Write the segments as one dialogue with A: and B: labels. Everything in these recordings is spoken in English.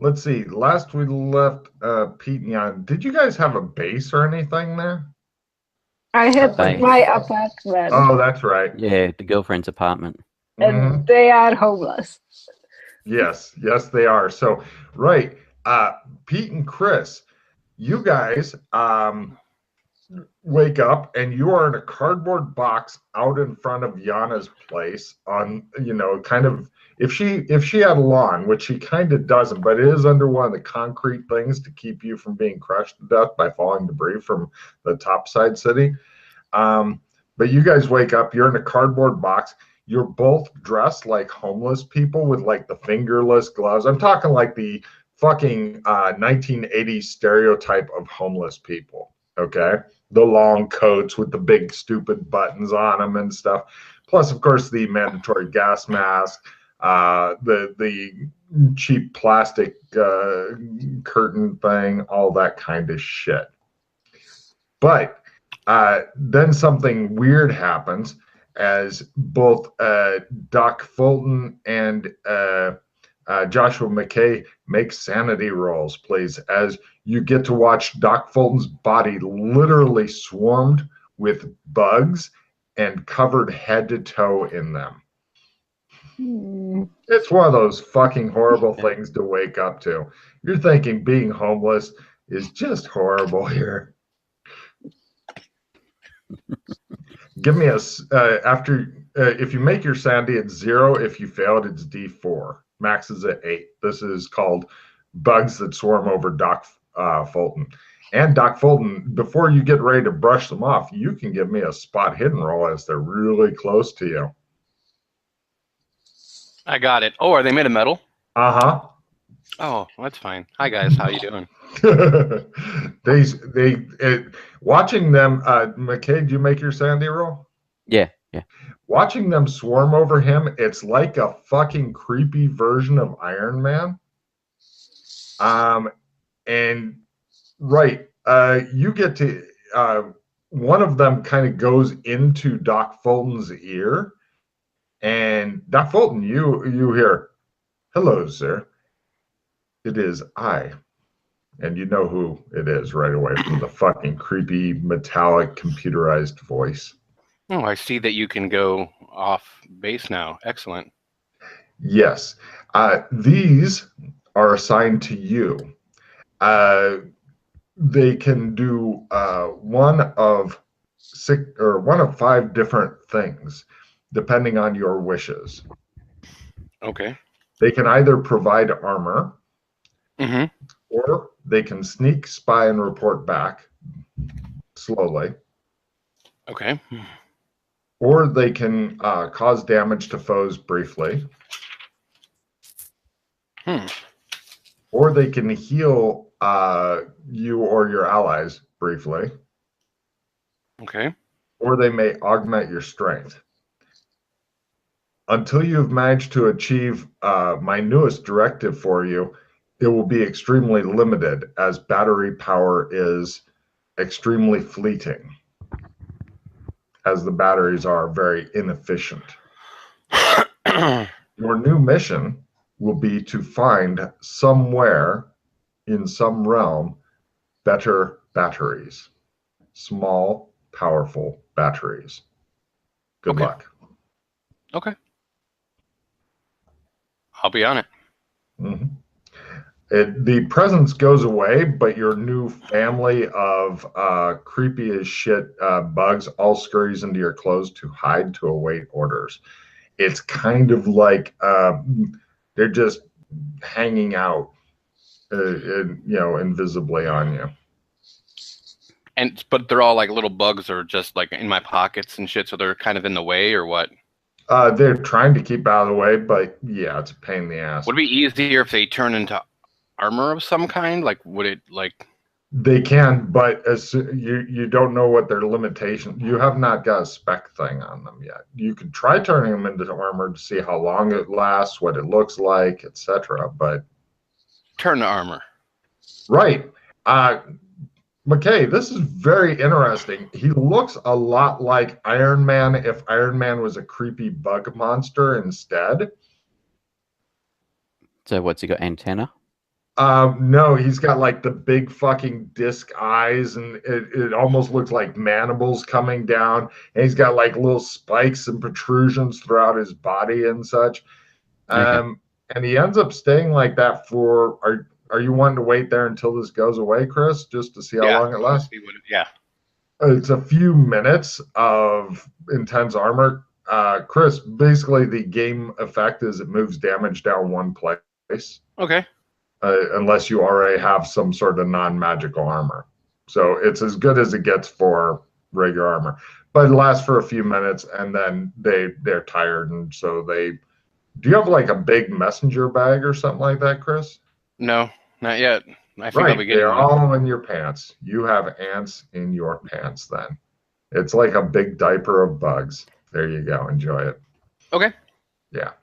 A: let's see. Last we left Pete and Jan. Did you guys have a base or anything there?
B: I
C: A
B: had
C: base.
B: my apartment,
A: Oh, that's right.
C: Yeah, the girlfriend's apartment.
B: and they are homeless.
A: Yes, yes, they are. So, right, Pete and Chris, you guys wake up and you are in a cardboard box out in front of Yana's place on, kind of if she had a lawn, which she kind of doesn't, but it is under one of the concrete things to keep you from being crushed to death by falling debris from the topside city. But you guys wake up, you're in a cardboard box. You're both dressed like homeless people with like the fingerless gloves. I'm talking like the fucking 1980s stereotype of homeless people. Okay. The long coats with the big stupid buttons on them and stuff. Plus, of course, the mandatory gas mask, the cheap plastic curtain thing, all that kind of shit. But then something weird happens as both Doc Fulton and Joshua McKay make sanity rolls, please, as you get to watch Doc Fulton's body literally swarmed with bugs and covered head to toe in them. It's one of those fucking horrible things to wake up to. You're thinking being homeless is just horrible here. Give me if you make your sanity, it's 0. If you failed, it's D4. Max is at 8. This is called bugs that swarm over Doc Fulton. And Doc Fulton, before you get ready to brush them off, you can give me a spot hidden roll as they're really close to you.
D: I got it. Oh, are they made of metal?
A: Uh-huh.
D: Oh, that's fine. Hi guys, how you doing?
A: Watching them, McKay, did you make your sanity roll?
C: Yeah.
A: Watching them swarm over him, it's like a fucking creepy version of Iron Man. And right, you get to one of them kind of goes into Doc Fulton's ear, and Doc Fulton, you hear, "Hello, sir. It is I." And you know who it is right away from the fucking creepy, metallic, computerized voice.
D: Oh, I see that you can go off base now. Excellent.
A: Yes. These are assigned to you. They can do one of 5 different things, depending on your wishes.
D: Okay.
A: They can either provide armor,
D: or
A: they can sneak, spy, and report back slowly.
D: Okay.
A: Or they can cause damage to foes briefly. Or they can heal you or your allies briefly.
D: Okay.
A: Or they may augment your strength. Until you've managed to achieve my newest directive for you, it will be extremely limited as battery power is extremely fleeting, as the batteries are very inefficient. Your new mission will be to find somewhere in some realm better batteries. Small, powerful batteries. Good luck.
D: Okay. I'll be on it.
A: The presence goes away, but your new family of creepy as shit bugs all scurries into your clothes to hide to await orders. It's kind of like they're just hanging out, invisibly on you.
D: But they're all like little bugs, or just like in my pockets and shit, so they're kind of in the way, or what?
A: They're trying to keep out of the way, but yeah, it's a pain in the ass.
D: Would it be easier if they turn into armor of some kind? Like, would it like?
A: They can, but as you don't know what their limitation. You have not got a spec thing on them yet. You could try turning them into armor to see how long it lasts, what it looks like, etc. But
D: turn to armor,
A: right? McKay, this is very interesting. He looks a lot like Iron Man if Iron Man was a creepy bug monster instead.
C: So what's he got? Antenna?
A: No, he's got like the big fucking disc eyes, and it almost looks like mandibles coming down. And he's got like little spikes and protrusions throughout his body and such.
C: Okay.
A: And he ends up staying like that for. Are you wanting to wait there until this goes away, Chris, just to see how long it lasts?
D: Yeah.
A: It's a few minutes of intense armor. Chris, basically the game effect is it moves damage down one place.
D: Okay.
A: Unless you already have some sort of non-magical armor. So it's as good as it gets for regular armor. But it lasts for a few minutes, and then they're tired, and so they. Do you have like a big messenger bag or something like that, Chris?
D: No, not yet. I think I'll
A: Right,
D: be getting
A: they're
D: one.
A: all in your pants. You have ants in your pants then. It's like a big diaper of bugs. There you go. Enjoy it.
D: Okay.
A: Yeah.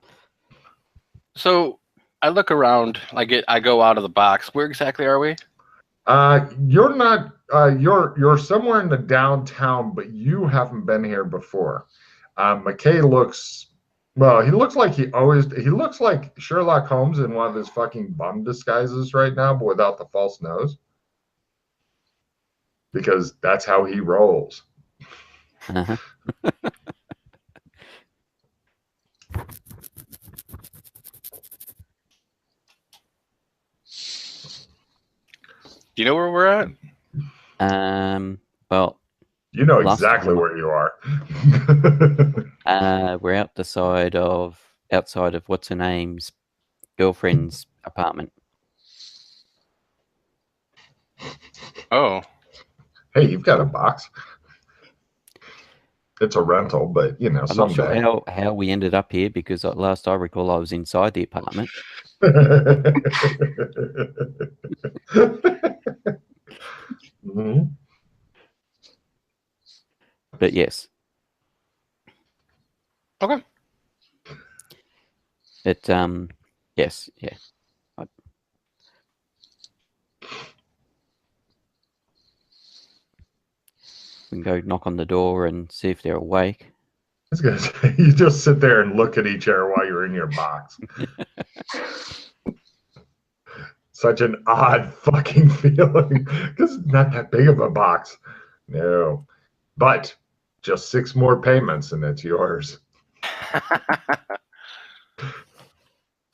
D: So I look around. I go out of the box. Where exactly are we?
A: You're not. You're somewhere in the downtown, but you haven't been here before. McKay looks. Well, he looks like he looks like Sherlock Holmes in one of his fucking bum disguises right now, but without the false nose. Because that's how he rolls.
C: Uh-huh.
D: Do you know where we're at?
C: Well,
A: You know
C: Last
A: exactly
C: time.
A: where you are.
C: we're outside of what's her name's girlfriend's apartment.
D: Oh,
A: Hey, you've got a box. It's a rental, but you know,
C: I'm not
A: someday.
C: sure how we ended up here because last I recall I was inside the apartment.
A: Mhm.
C: But yes,
D: okay.
C: it yes, yeah. We can go knock on the door and see if they're awake.
A: I was gonna say, you just sit there and look at each other while you're in your box. Such an odd fucking feeling because it's not that big of a box. No, but just 6 more payments and it's yours.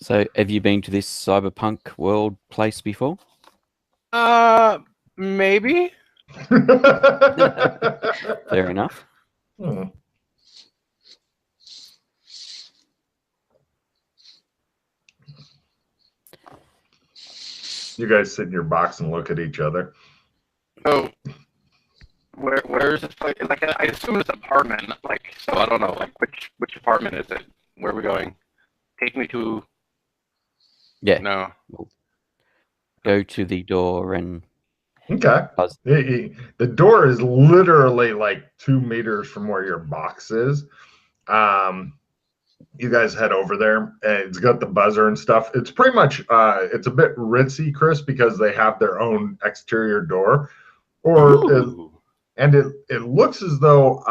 C: So, have you been to this cyberpunk world place before?
D: Maybe.
C: Fair enough.
A: Hmm. You guys sit in your box and look at each other.
D: So where is this place? Like I assume it's an apartment. Like so I don't know. Like which apartment is it? Where are we going? Take me to.
C: Yeah.
D: No.
C: We'll go to the door and
A: Okay.
C: buzz.
A: The door is literally like 2 meters from where your box is. You guys head over there, and it's got the buzzer and stuff. It's pretty much it's a bit ritzy, Chris, because they have their own exterior door, and it looks as though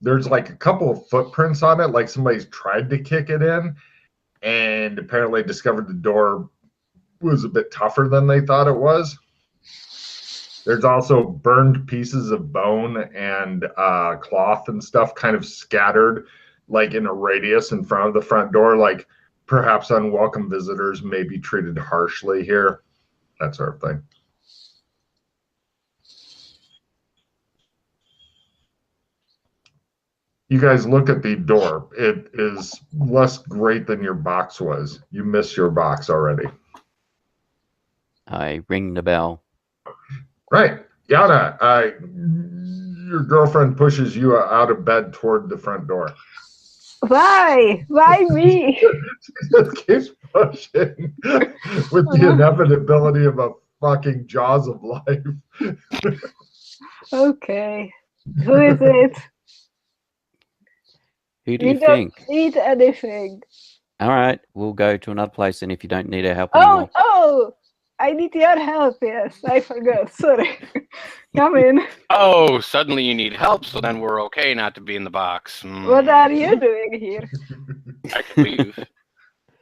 A: there's like a couple of footprints on it, like somebody's tried to kick it in, and apparently discovered the door was a bit tougher than they thought it was. There's also burned pieces of bone and cloth and stuff kind of scattered like in a radius in front of the front door, like perhaps unwelcome visitors may be treated harshly here, that sort of thing. You guys look at the door. It is less great than your box was. You miss your box already.
C: I ring the bell.
A: Right. Yana, your girlfriend pushes you out of bed toward the front door.
B: Why? Why me?
A: She just keeps pushing with the inevitability of a fucking jaws of life.
B: Okay. Who is it?
C: Who do
B: We
C: you
B: don't
C: think?
B: need anything.
C: All right, we'll go to another place, and if you don't need our help
B: Oh,
C: anymore,
B: oh! I need your help. Yes, I forgot. Sorry. Come in.
D: Oh, suddenly you need help, so then we're okay not to be in the box.
B: What are you doing here?
D: I can leave.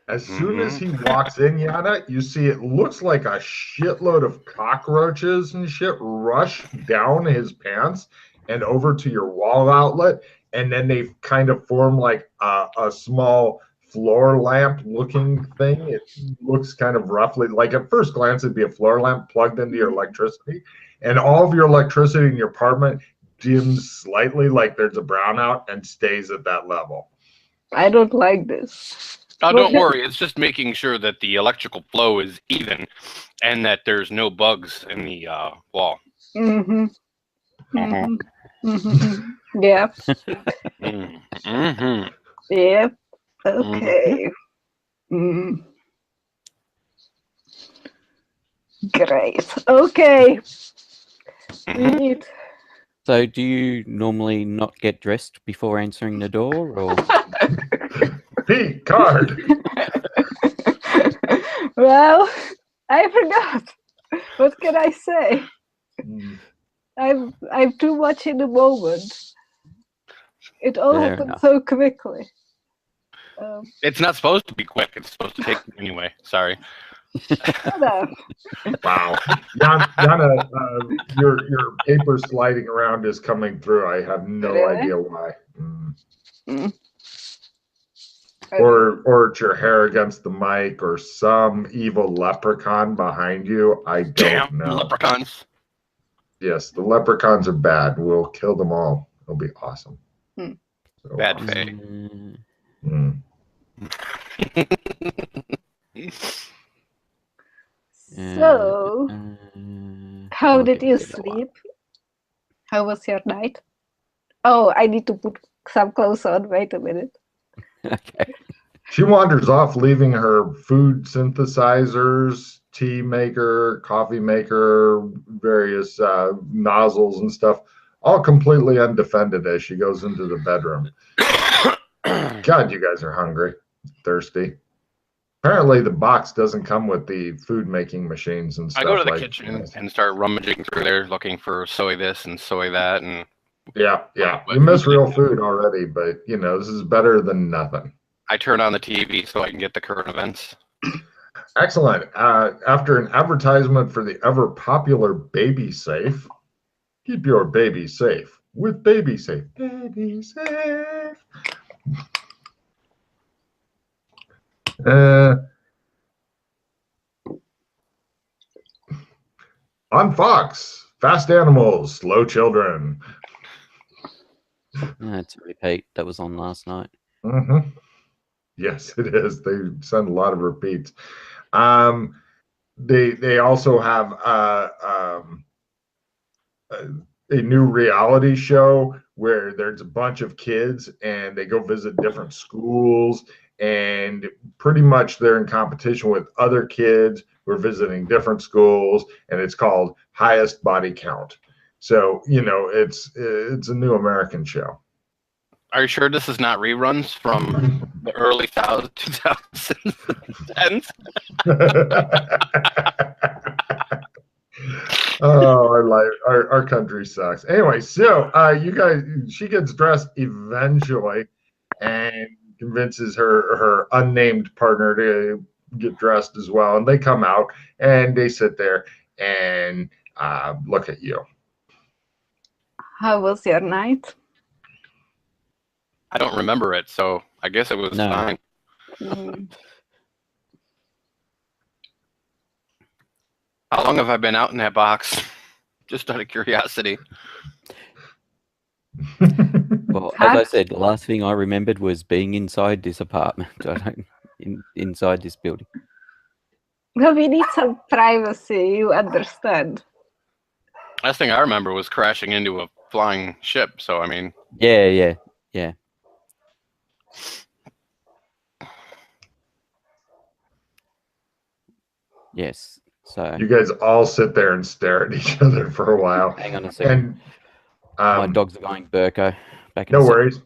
A: As soon as he walks in, Yana, you see it looks like a shitload of cockroaches and shit rush down his pants and over to your wall outlet, and then they kind of form like a small floor lamp looking thing. It looks kind of roughly like at first glance it'd be a floor lamp plugged into your electricity, and all of your electricity in your apartment dims slightly, like there's a brownout, and stays at that level.
B: I don't like this.
D: Oh, don't worry. It's just making sure that the electrical flow is even and that there's no bugs in the wall.
B: Mm-hmm. Mm-hmm. Mm-hmm. Yep.
D: Mm-hmm.
B: Yep. Okay. Mm. Great. Okay. We need.
C: So, do you normally not get dressed before answering the door, or?
A: Pete, card.
B: Well, I forgot. What can I say? I'm too much in the moment. It all
C: Fair
B: happened
C: enough.
B: so quickly.
D: It's not supposed to be quick. It's supposed to take anyway. Sorry.
A: Wow. Yana, your paper sliding around is coming through. I have no
B: Really?
A: idea why.
B: Mm.
A: Or it's your hair against the mic, or some evil leprechaun behind you. I don't
D: Damn
A: know.
D: leprechauns.
A: Yes, the leprechauns are bad. We'll kill them all. It'll be awesome.
B: Hmm.
A: So
D: Bad
A: awesome.
D: fate.
B: So, how
C: I'll
B: did
C: give
B: you
C: it a while.
B: sleep? How was your night? Oh, I need to put some clothes on. Wait a minute.
C: Okay.
A: She wanders off, leaving her food synthesizers, tea maker, coffee maker, various nozzles and stuff, all completely undefended as she goes into the bedroom. God, you guys are hungry, thirsty. Apparently, the box doesn't come with the food making machines and stuff.
D: I go to the
A: like
D: kitchen and start rummaging through there, looking for soy this and soy that, and
A: Yeah. You miss real food already, but you know this is better than nothing.
D: I turn on the TV so I can get the current events.
A: Excellent. After an advertisement for the ever popular Baby Safe, keep your baby safe with Baby Safe. Baby Safe. On Fox, Fast Animals, Slow Children.
C: That's a repeat. That was on last night.
A: Mm-hmm. Yes, it is. They send a lot of repeats. They also have a new reality show where there's a bunch of kids and they go visit different schools, and pretty much they're in competition with other kids who are visiting different schools, and it's called Highest Body Count. So, you know, it's a new American show.
D: Are you sure this is not reruns from the early 2010s?
A: Oh, our country sucks. Anyway, so you guys, she gets dressed eventually and convinces her unnamed partner to get dressed as well, and they come out and they sit there and look at you.
B: How was your night?
D: I don't remember it, so I guess it was fine.
B: Mm.
D: How long have I been out in that box? Just out of curiosity.
C: Well, as I said, the last thing I remembered was being inside this apartment. Inside this building.
B: Well, we need some privacy, you understand.
D: Last thing I remember was crashing into a flying ship, so I mean...
C: Yeah. Yes. So
A: you guys all sit there and stare at each other for a while.
C: Hang on a second.
A: And
C: my dogs are going Burko.
A: No worries.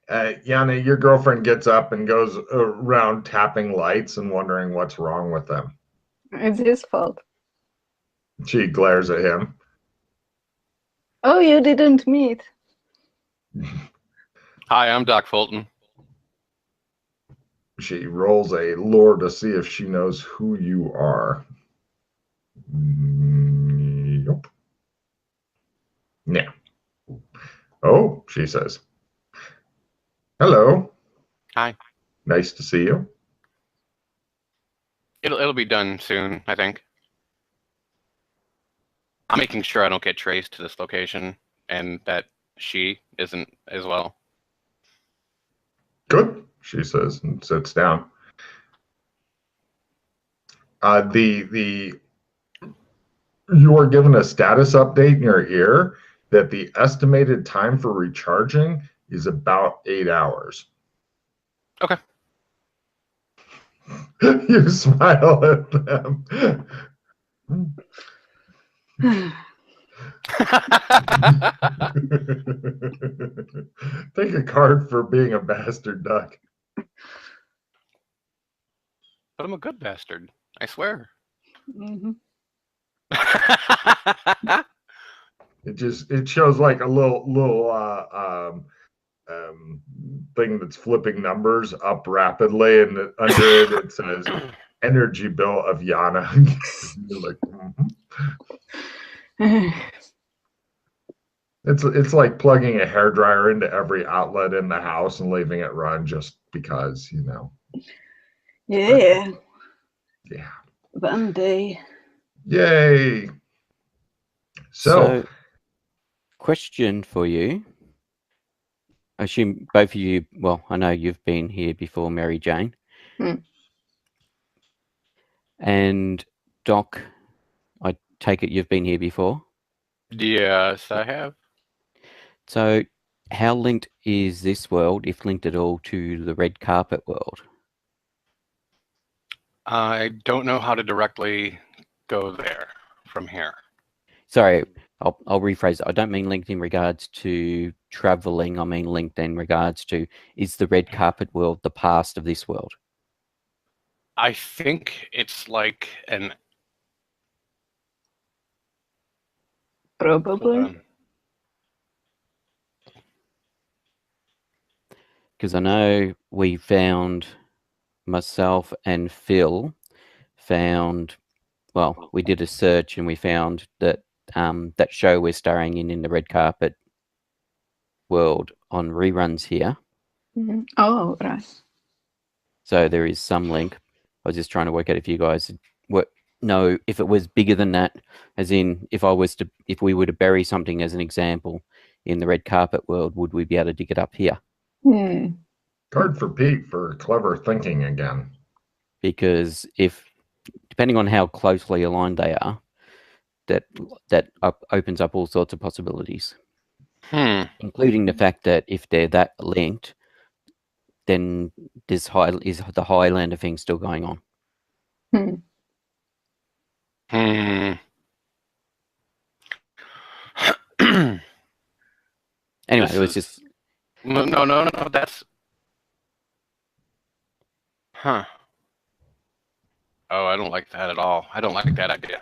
A: Yana, your girlfriend gets up and goes around tapping lights and wondering what's wrong with them.
B: It's his fault.
A: She glares at him.
B: Oh, you didn't meet.
D: Hi, I'm Doc Fulton.
A: she rolls a lore to see if she knows who you are. Yep. Yeah. Oh, she says. Hello.
D: Hi.
A: Nice to see you.
D: It'll be done soon, I think. I'm making sure I don't get traced to this location and that she isn't as well.
A: Good, she says and sits down. You are given a status update in your ear that the estimated time for recharging is about 8 hours.
D: Okay.
A: You smile at them. Take a card for being a bastard duck.
D: But I'm a good bastard, I swear.
B: Mm-hmm.
A: It shows like a little thing that's flipping numbers up rapidly, and under it it says energy bill of Yana. You're like, it's like plugging a hairdryer into every outlet in the house and leaving it run just because, you know.
B: Yeah.
A: Yeah.
B: One day.
A: Yay. So
C: question for you. I assume both of you, well, I know you've been here before, Mary Jane. And Doc, I take it you've been here before?
D: Yes, I have.
C: So how linked is this world, if linked at all, to the red carpet world?
D: I don't know how to directly go there from here.
C: Sorry, I'll rephrase it. I don't mean linked in regards to traveling. I mean linked in regards to, is the red carpet world the past of this world?
D: I think it's like an...
B: Probably.
C: Because I know we found, myself and Phil found, well, we did a search and we found that that show we're starring in the red carpet world on reruns here.
B: Mm-hmm. Oh, right.
C: So there is some link. I was just trying to work out if you guys know if it was bigger than that, as in if we were to bury something as an example in the red carpet world, would we be able to dig it up here?
A: Card for Pete for clever thinking again.
C: Because depending on how closely aligned they are, that opens up all sorts of possibilities, including the fact that if they're that linked, then is the Highlander thing still going on? Anyway, it was just...
D: No, that's... Huh. Oh, I don't like that at all. I don't like that idea.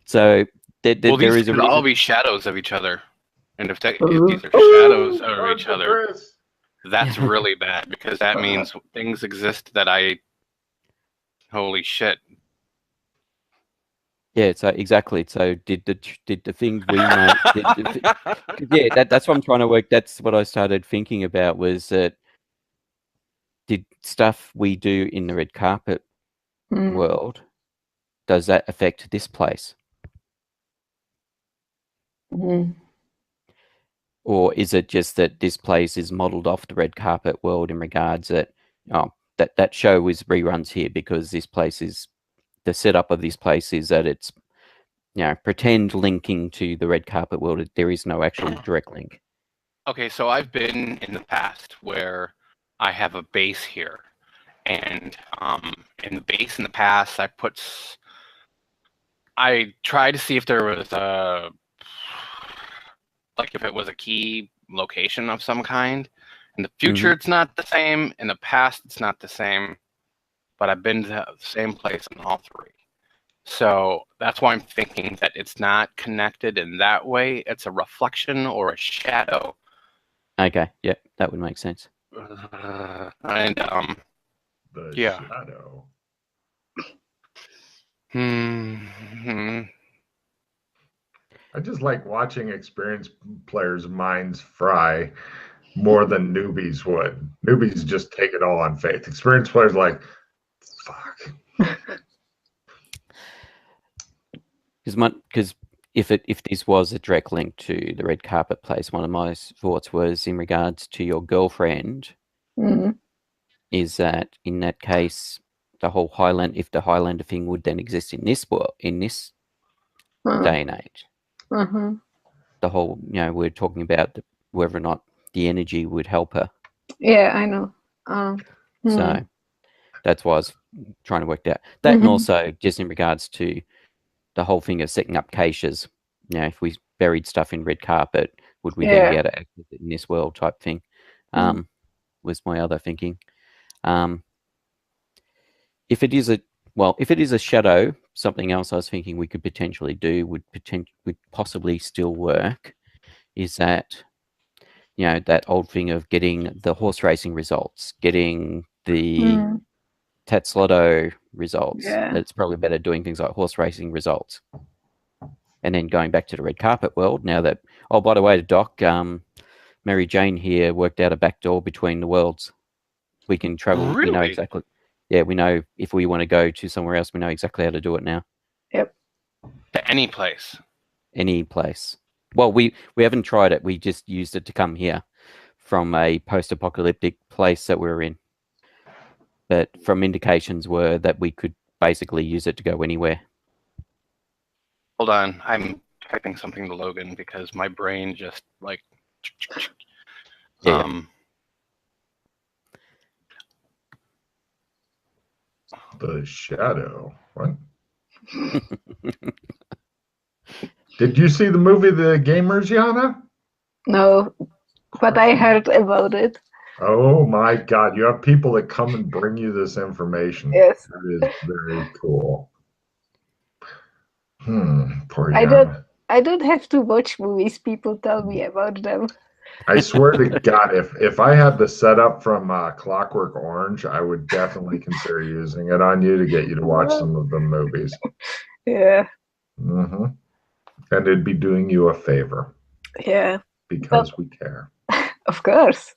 C: So
D: these could all be shadows of each other. And if these are shadows of each other, that's really bad, because that means things exist that holy shit.
C: Yeah, so exactly. So did the thing we made? Yeah, that's what I'm trying to work. That's what I started thinking about, was that did stuff we do in the red carpet world, does that affect this place? Or is it just that this place is modeled off the red carpet world in regards that that show is reruns here because this place is, the setup of this place is that it's, pretend linking to the red carpet world. There is no actual direct link.
D: Okay, so I've been in the past where I have a base here, and in the base in the past, I tried to see if there was if it was a key location of some kind. In the future, it's not the same. In the past, it's not the same. But I've been to the same place in all three. So that's why I'm thinking that it's not connected in that way. It's a reflection or a shadow
C: Okay, yeah, that would make sense.
D: And
A: The
D: Yeah.
A: shadow. I just like watching experienced players' minds fry more than newbies would. Newbies just take it all on faith. Experienced players like, fuck.
C: Because if this was a direct link to the red carpet place, one of my thoughts was in regards to your girlfriend. Is that in that case the whole if the Highlander thing would then exist in this world, in this day and age? The whole, we're talking about whether or not the energy would help her.
B: Yeah, I know.
C: So that's why I was trying to work out that, and also just in regards to the whole thing of setting up caches. If we buried stuff in red carpet, would we then be able to access it in this world type thing? Was my other thinking. If it is a shadow, something else I was thinking we could potentially do would possibly still work. Is that that old thing of getting the horse racing results, getting the Tatslotto results.
B: Yeah.
C: It's probably better doing things like horse racing results. And then going back to the red carpet world, now that, oh, by the way, Doc, Mary Jane here worked out a back door between the worlds. We can travel.
D: Really?
C: We know exactly. Yeah, we know if we want to go to somewhere else, we know exactly how to do it now.
B: Yep.
D: To any place.
C: Any place. Well, we haven't tried it. We just used it to come here from a post-apocalyptic place that we're in. But from indications were that we could basically use it to go anywhere.
D: Hold on, I'm typing something to Logan because my brain just like.
C: Yeah.
A: The shadow. What? Did you see the movie The Gamers, Yana?
B: No, but I heard about it.
A: Oh my God! You have people that come and bring you this information.
B: Yes.
A: That is very cool. Poor
B: I
A: Yana.
B: don't have to watch movies. People tell me about them.
A: I swear to God, if I had the setup from Clockwork Orange, I would definitely consider using it on you to get you to watch some of the movies.
B: Yeah.
A: And it'd be doing you a favor.
B: Yeah.
A: Because we care.
B: Of course.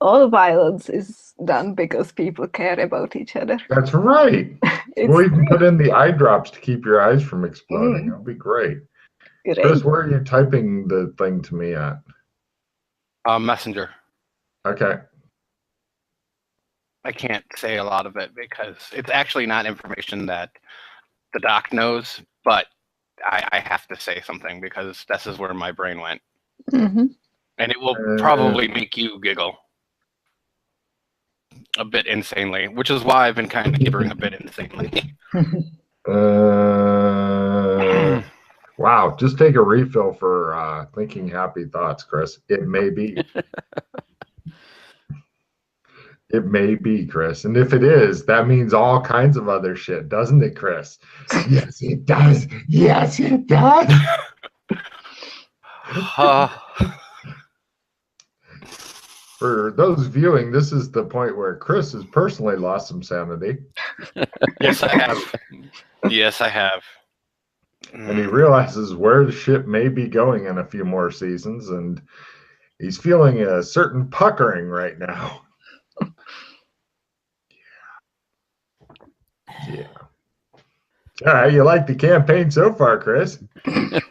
B: All violence is done because people care about each other.
A: That's right. We'll even put in the eye drops to keep your eyes from exploding. That'll be great. Chris, where are you typing the thing to me at?
D: Messenger.
A: Okay.
D: I can't say a lot of it because it's actually not information that the doc knows, but I have to say something because this is where my brain went. And it will probably make you giggle a bit insanely, which is why I've been kind of gibbering a bit insanely.
A: Wow, just take a refill for thinking happy thoughts, Chris. It may be. It may be, Chris. And if it is, that means all kinds of other shit, doesn't it, Chris? Yes, it does. Yes, it does. For those viewing, this is the point where Chris has personally lost some sanity.
D: Yes, I have. Yes, I have.
A: And he realizes where the ship may be going in a few more seasons, and he's feeling a certain puckering right now. Yeah. All right, you like the campaign so far, Chris?
D: I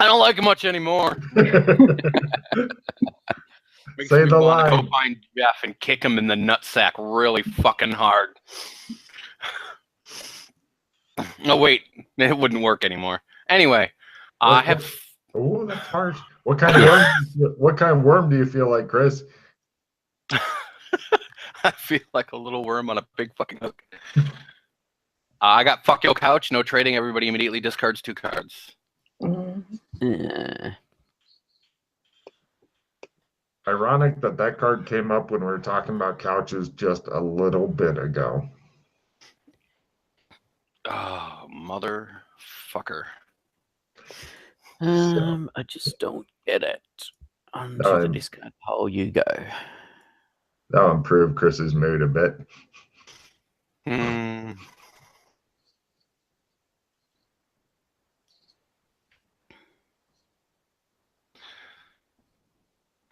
D: don't like it much anymore. Makes
A: Say
D: me
A: the
D: want to
A: line.
D: go find Jeff and kick him in the nutsack really fucking hard. No, wait, it wouldn't work anymore. Anyway, I have.
A: Oh, that's harsh. What kind of worm? What kind of worm do you feel like, Chris?
D: I feel like a little worm on a big fucking hook. I got fuck your couch. No trading. Everybody immediately discards 2 cards.
A: Ironic that card came up when we were talking about couches just a little bit ago.
D: Oh, motherfucker.
C: I just don't get it. Onto the discard pile you go.
A: That'll improve Chris's mood a bit.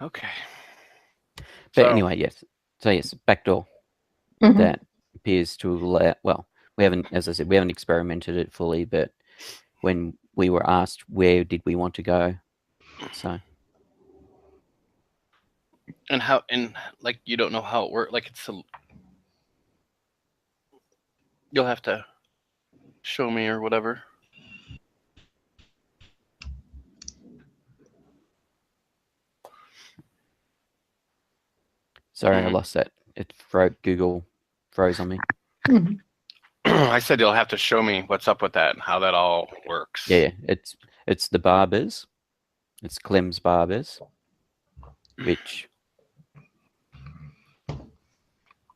D: Okay.
C: But anyway, yes. So yes, backdoor.
B: Mhm.
C: That appears to allow. Well, we haven't, as I said, we haven't experimented it fully. But when we were asked where did we want to go, so.
D: And how? And like, you don't know how it works. Like, you'll have to show me or whatever.
C: Sorry, I lost that. Google froze on me.
B: Mhm.
D: I said you'll have to show me what's up with that and how that all works.
C: Yeah, it's the barbers. It's Clem's Barbers, which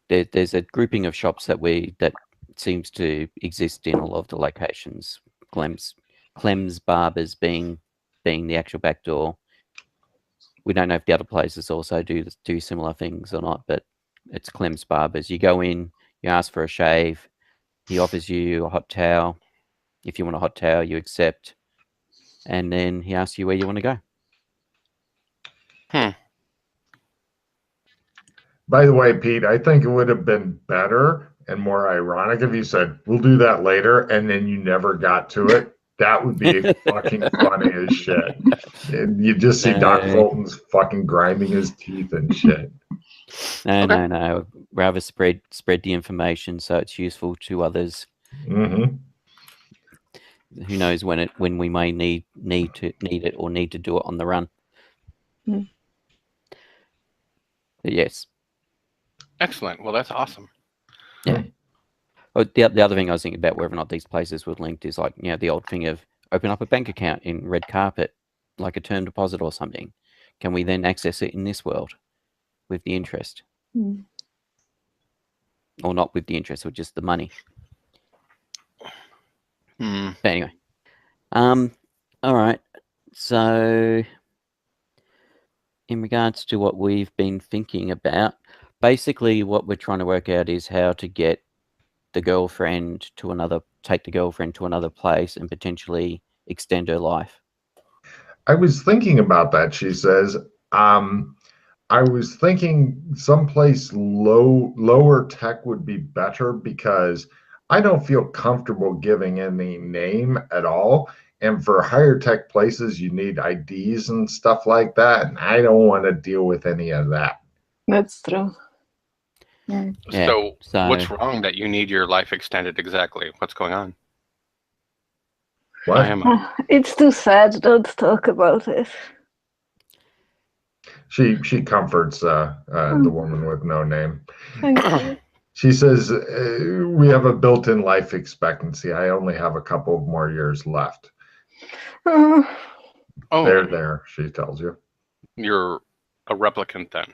C: there's a grouping of shops that seems to exist in a lot of the locations. Clem's Barbers being the actual back door. We don't know if the other places also do similar things or not, but it's Clem's Barbers. You go in, you ask for a shave, he offers you a hot towel. If you want a hot towel, you accept, and then he asks you where you want to go.
A: By the way, Pete, I think it would have been better and more ironic if you said, we'll do that later, and then you never got to it. That would be fucking funny as shit. And you just see Doc Fulton's fucking grinding his teeth and shit.
C: No. Rather spread the information so it's useful to others.
A: Mm-hmm.
C: Who knows when we may need it or need to do it on the run.
B: Mm.
C: But yes.
D: Excellent. Well, that's awesome.
C: Yeah. Oh, the other thing I was thinking about whether or not these places were linked is like, the old thing of open up a bank account in Red Carpet, like a term deposit or something. Can we then access it in this world with the interest?
B: Mm.
C: Or not with the interest, or just the money? But anyway. All right. So in regards to what we've been thinking about, basically what we're trying to work out is how to get take the girlfriend to another place and potentially extend her life.
A: I was thinking about that, she says. I was thinking someplace lower tech would be better because I don't feel comfortable giving any name at all. And for higher tech places, you need IDs and stuff like that. And I don't want to deal with any of that.
B: That's true. Yeah.
D: So what's wrong that you need your life extended exactly? What's going on?
A: What?
B: It's too sad. Don't talk about it.
A: She comforts the woman with no name.
B: Thank you.
A: She says, we have a built-in life expectancy. I only have a couple of more years left. There, she tells you.
D: You're a replicant then.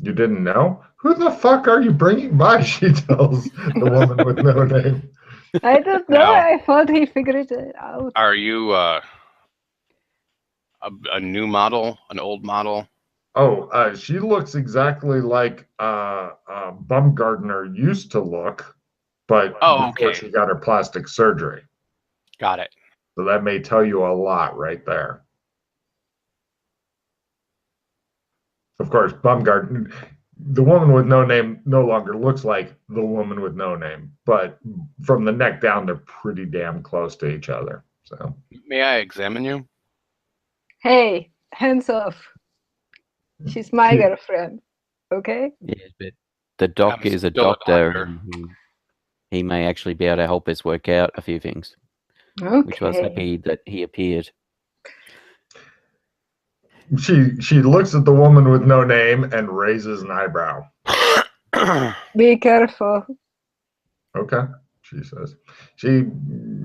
A: You didn't know? Who the fuck are you bringing by? She tells the woman with no name.
B: I don't know. No. I thought he figured it out.
D: Are you a new model, an old model?
A: Oh, she looks exactly like Bumgardner used to look, but before she got her plastic surgery.
D: Got it.
A: So that may tell you a lot right there. Of course, Bumgardner, the woman with no name no longer looks like the woman with no name, but from the neck down, they're pretty damn close to each other. So,
D: may I examine you?
B: Hey, hands off. She's my girlfriend. Okay?
C: Yeah, but the doc is a doctor. He may actually be able to help us work out a few things.
B: Okay.
C: Which was happy that he appeared.
A: She looks at the woman with no name and raises an eyebrow.
B: Be careful.
A: Okay, she says. She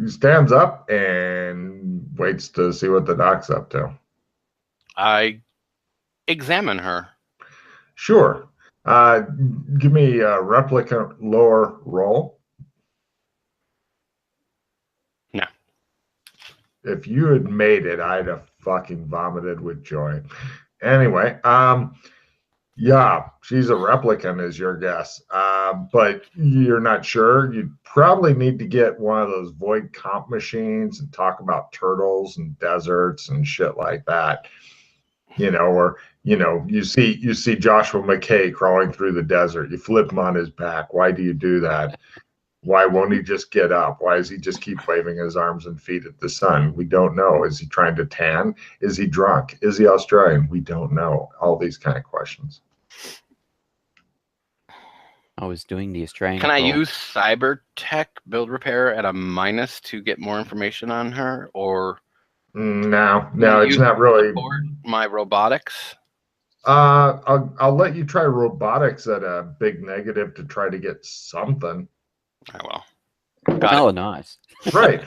A: stands up and waits to see what the doc's up to.
D: I examine her.
A: Sure. Give me a replicant lore roll.
D: No.
A: If you had made it, I'd have fucking vomited with joy. Anyway, yeah, she's a replicant, is your guess. But you're not sure. You probably need to get one of those void comp machines and talk about turtles and deserts and shit like that. Or you see Joshua McKay crawling through the desert. You flip him on his back. Why do you do that? Why won't he just get up? Why does he just keep waving his arms and feet at the sun? We don't know. Is he trying to tan? Is he drunk? Is he Australian? We don't know. All these kind of questions.
C: I was doing the Australian.
D: Can I use cyber tech build repair at a minus to get more information on her, or
A: no, it's not really.
D: My robotics.
A: I'll let you try robotics at a big negative to try to get something.
D: I will.
C: Oh, nice.
A: Right.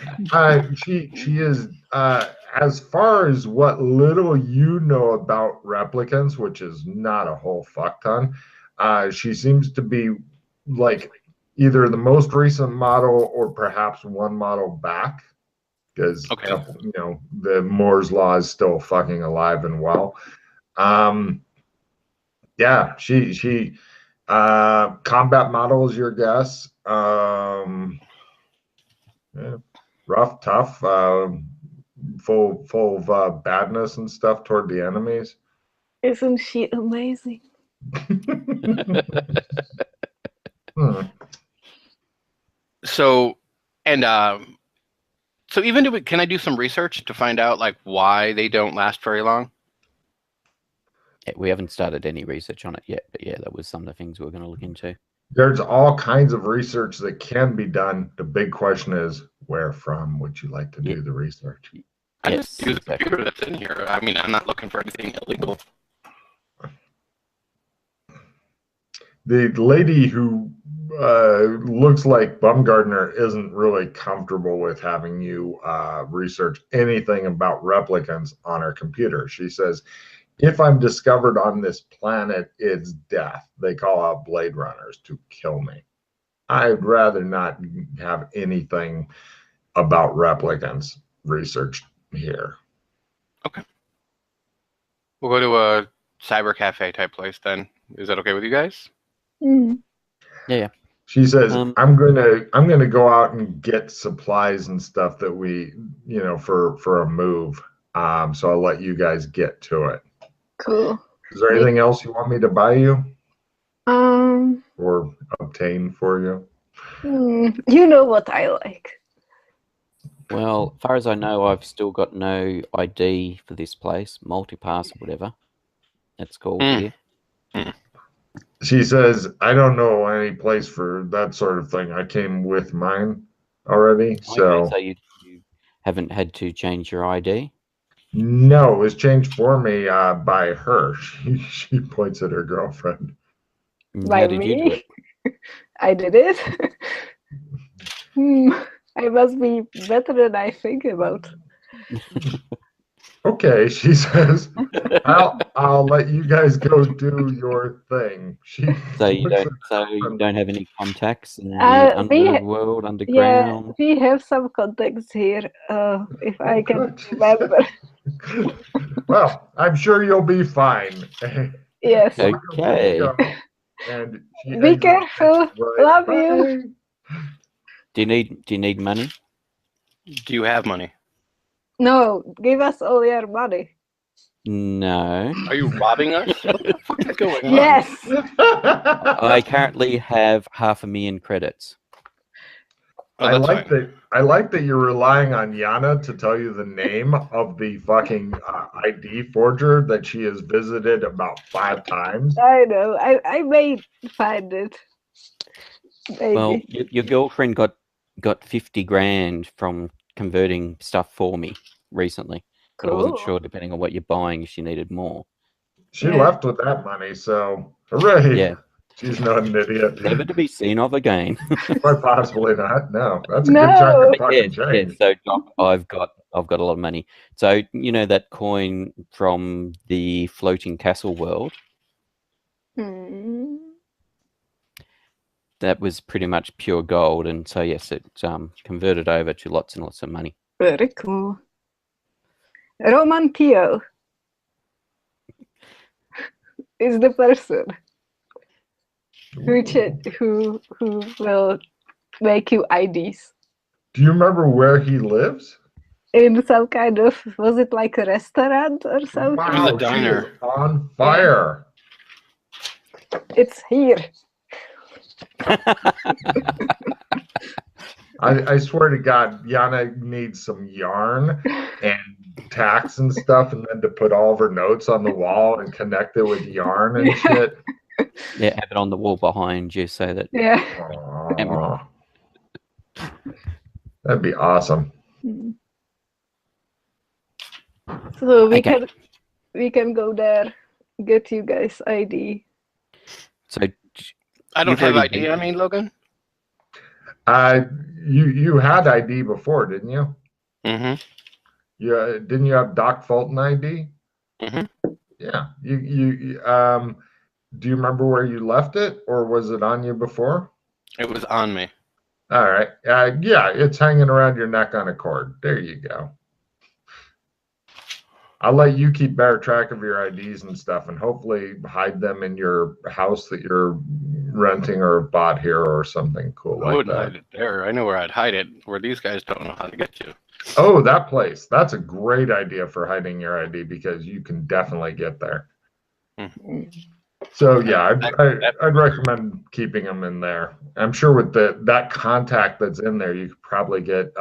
A: She is, as far as what little you know about replicants, which is not a whole fuck ton, she seems to be like either the most recent model or perhaps one model back, because the Moore's law is still fucking alive and well. Yeah, she combat model is your guess. Yeah, rough, tough, full of badness and stuff toward the enemies.
B: Isn't she amazing?
D: So even can I do some research to find out like why they don't last very long?
C: We haven't started any research on it yet, but yeah, that was some of the things we were going to look into.
A: There's all kinds of research that can be done. The big question is, where from would you like to do the research?
D: I just use the computer that's in here. I mean, I'm not looking for anything illegal.
A: The lady who looks like Bumgardner isn't really comfortable with having you research anything about replicants on her computer. She says, if I'm discovered on this planet, it's death. They call out Blade Runners to kill me. I'd rather not have anything about replicants researched here.
D: Okay. We'll go to a cyber cafe type place then. Is that okay with you guys?
B: Mm.
C: Yeah.
A: She says, I'm gonna go out and get supplies and stuff that we, for a move. So I'll let you guys get to it.
B: Cool.
A: Is there anything else you want me to buy you? Or obtain for you?
B: You know what I like.
C: Well, as far as I know, I've still got no ID for this place, multipass or whatever it's called here.
A: She says, I don't know any place for that sort of thing. I came with mine already. So
C: you haven't had to change your ID?
A: No, it was changed for me by her. She points at her girlfriend.
B: By
C: How did
B: me?
C: you do it?
B: I did it. I must be better than I think about.
A: Okay, she says, I'll let you guys go do your thing.
C: So you don't have any contacts in the underworld, underground?
B: Yeah, we have some contacts here, if I can remember.
A: Well, I'm sure you'll be fine.
B: Yes.
C: Okay.
A: And
B: be careful. Love you.
C: Do you need money?
D: Do you have money?
B: No, give us all your money.
C: No.
D: Are you robbing us? What the fuck is going on?
B: Yes.
C: I currently have 500,000 credits.
D: Oh,
A: I like that you're relying on Yana to tell you the name of the fucking ID forger that she has visited about 5 times.
B: I know. I may find it. Maybe.
C: Well, your girlfriend got 50 grand from converting stuff for me recently. But I wasn't sure, depending on what you're buying, if she needed more.
A: She left with that money, so hooray!
C: Yeah.
A: She's not an idiot.
C: Never to be seen of again.
A: Quite possibly not. No, that's a good chunk of fucking change.
C: So Doc, I've got a lot of money. So you know that coin from the floating castle world? That was pretty much pure gold, and so yes, it converted over to lots and lots of money.
B: Very cool. Roman Theo is the person who will make you IDs.
A: Do you remember where he lives?
B: In some kind of, was it like a restaurant or something?
A: Wow,
D: It was a diner.
A: she is on fire.
B: It's here.
A: I swear to God, Yana needs some yarn and tacks and stuff, and then to put all of her notes on the wall and connect it with yarn and shit.
C: Yeah, have it on the wall behind you so that
B: Yeah.
A: Aw. That'd be awesome.
B: So
C: Okay.
B: we can go there, get you guys ID.
C: so
D: I don't
C: You've
D: have
C: already
D: ID on me, Logan.
A: You had ID before, didn't you?
D: Mm-hmm.
A: Didn't you have Doc Fulton ID?
D: Mm-hmm.
A: Yeah. Do you remember where you left it, or was it on you before?
D: It was on me.
A: All right. Yeah, it's hanging around your neck on a cord. There you go. I'll let you keep better track of your IDs and stuff, and hopefully hide them in your house that you're renting or bought here or something cool
D: I
A: like
D: wouldn't
A: that.
D: hide it there. I know where I'd hide it, where these guys don't know how to get to.
A: Oh, that place. That's a great idea for hiding your ID because you can definitely get there. So yeah, I'd recommend keeping them in there. I'm sure with that contact that's in there, you could probably get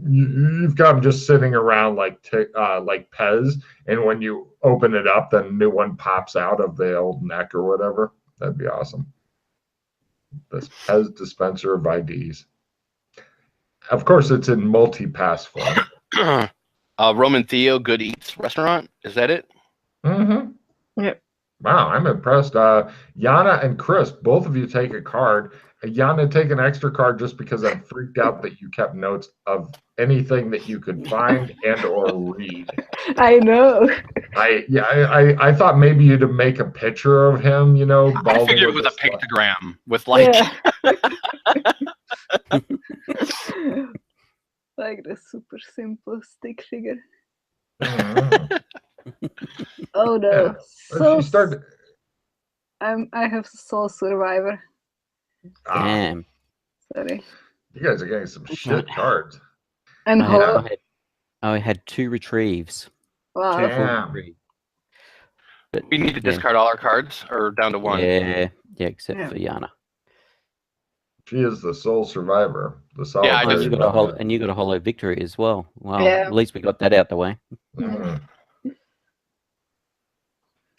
A: you've got them just sitting around like Pez, and when you open it up, then a new one pops out of the old neck or whatever. That'd be awesome. This Pez dispenser of IDs. Of course, it's in multi-pass form.
D: Roman Theo Good Eats restaurant. Is that it?
A: Mm-hmm.
B: Yep.
A: Wow, I'm impressed. Yana and Chris, both of you take a card. Yana, take an extra card just because I'm freaked out that you kept notes of anything that you could find and or read.
B: I know.
A: I thought maybe you'd make a picture of him, you know,
D: I
A: balding
D: figured it
A: with
D: was a
A: slight-
D: pictogram with like.
B: Yeah. Like the super simple stick figure.
A: Mhm.
B: Oh no.
A: Yeah.
B: So
A: She started.
B: I have Soul Survivor.
C: damn.
B: Sorry.
A: You guys are getting some shit cards.
B: And
C: I had,
B: Holo.
C: I, had, I had 2 retrieves.
B: Wow.
C: 2 full
A: Damn.
C: retrieves. But
D: We need to
C: yeah,
D: discard all our cards, or down to 1.
C: yeah, except
B: Yeah.
C: for Yana.
A: She is the sole survivor. The
D: Yeah, I
C: Oh,
A: solitary
C: you got a
A: dominant.
C: and you got a hollow victory as well. Wow,
B: Yeah.
C: at least we got that out the way.
A: Mhm.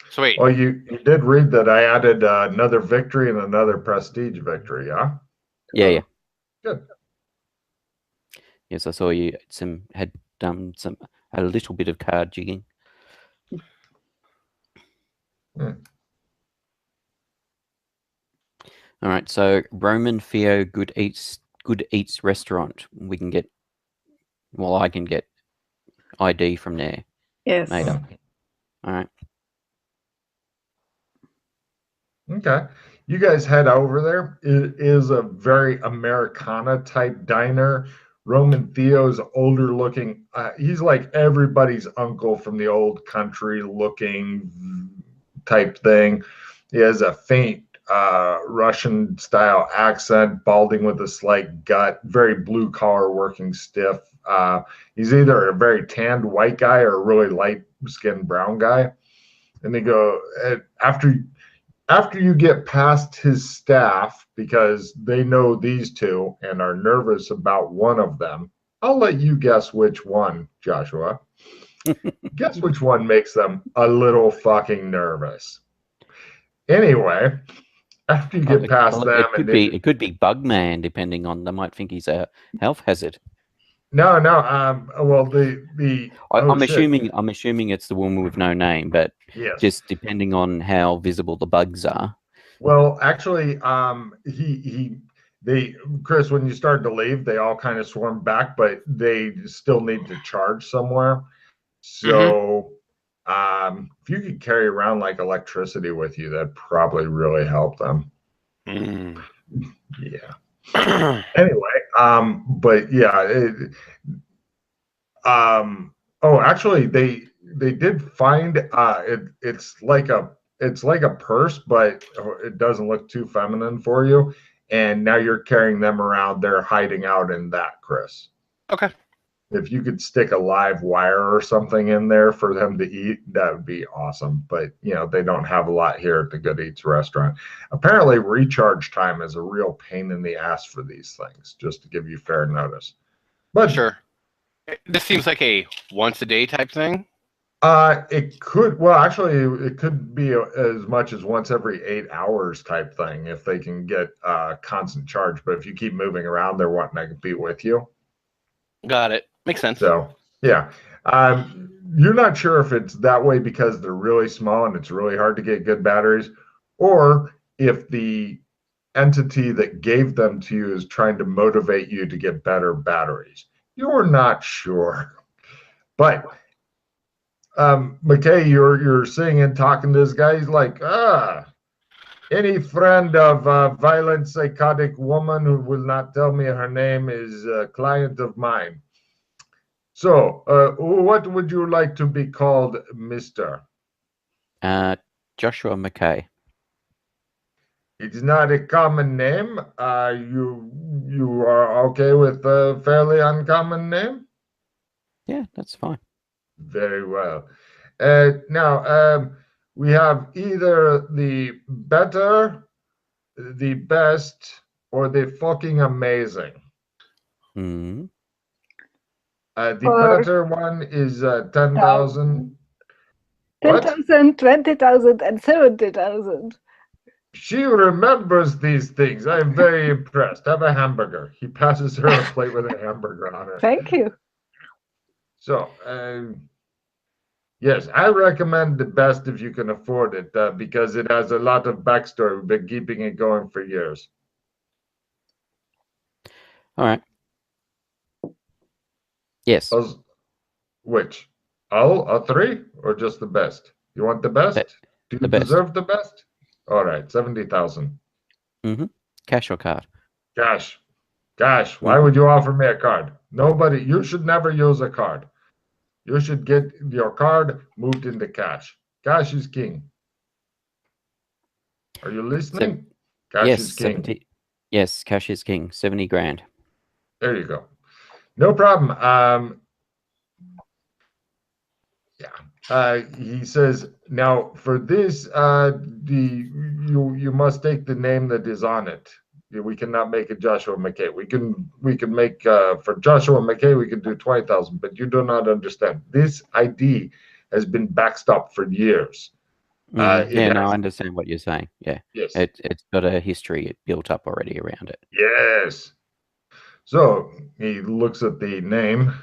D: So wait,
A: Well, you did read that I added another victory and another prestige victory, yeah?
C: Yeah.
A: Good.
C: Yes, I saw you had done a little bit of card jigging. All right, so Roman Theo Good Eats restaurant. We can get, well, I can get ID from there
B: Yes.
C: made up. All right.
A: Okay. You guys head over there. It is a very Americana type diner. Roman Theo's older looking. He's like everybody's uncle from the old country looking type thing. He has a faint Russian style accent, balding with a slight gut, very blue collar working stiff. He's either a very tanned white guy or a really light skinned brown guy. And they go, after you get past his staff, because they know these two and are nervous about one of them, I'll let you guess which one, Joshua. Guess which one makes them a little fucking nervous. Anyway, after you get past them,
C: it could be Bugman, depending on, they might think he's a health hazard.
A: No. Well,
C: I'm assuming it's the woman with no name, but
A: yes.
C: Just depending on how visible the bugs are.
A: Well, actually, Chris, when you started to leave, they all kind of swarmed back, but they still need to charge somewhere. So, if you could carry around like electricity with you, that'd probably really help them. Yeah. Anyway, but yeah, Oh, actually, they did find it's like a purse, but it doesn't look too feminine for you. And now you're carrying them around. They're hiding out in that, Chris.
D: Okay.
A: If you could stick a live wire or something in there for them to eat, that would be awesome. But they don't have a lot here at the Good Eats restaurant. Apparently, recharge time is a real pain in the ass for these things. Just to give you fair notice. But
D: Sure. This seems like a once a day type thing.
A: It could, well, actually, it could be as much as once every 8 hours type thing if they can get constant charge. But if you keep moving around, they're wanting to compete with you.
D: Got it. Makes sense.
A: So, yeah. You're not sure if it's that way because they're really small and it's really hard to get good batteries, or if the entity that gave them to you is trying to motivate you to get better batteries. You're not sure. But McKay, you're seeing and talking to this guy. He's like, any friend of a violent, psychotic woman who will not tell me her name is a client of mine. So, what would you like to be called, Mister?
C: Joshua McKay.
A: It's not a common name. You are okay with a fairly uncommon name?
C: Yeah, that's fine.
A: Very well. Now, we have either the better, the best, or the fucking amazing.
C: Mm-hmm.
A: The better one is 10,000.
B: 10,000, 20,000, and 70,000.
A: She remembers these things. I am very impressed. Have a hamburger. He passes her a plate with a hamburger on it.
B: Thank you.
A: So, yes, I recommend the best if you can afford it because it has a lot of backstory. We've been keeping it going for years.
C: All right. Yes.
A: Which? All three or just the best? You want the best? Do you deserve the best? All right, 70,000.
C: Mm-hmm. Cash or card?
A: Cash. Cash. Why would you offer me a card? Nobody. You should never use a card. You should get your card moved into cash. Cash is king. Are you listening? Cash is king.
C: 70, yes, cash is king. 70 grand.
A: There you go. No problem. He says now for this, you must take the name that is on it. We cannot make it Joshua McKay. We can make for Joshua McKay we can do 20,000, but you do not understand. This ID has been backstopped for years.
C: I understand what you're saying. Yeah.
A: Yes.
C: It's got a history built up already around it.
A: Yes. So he looks at the name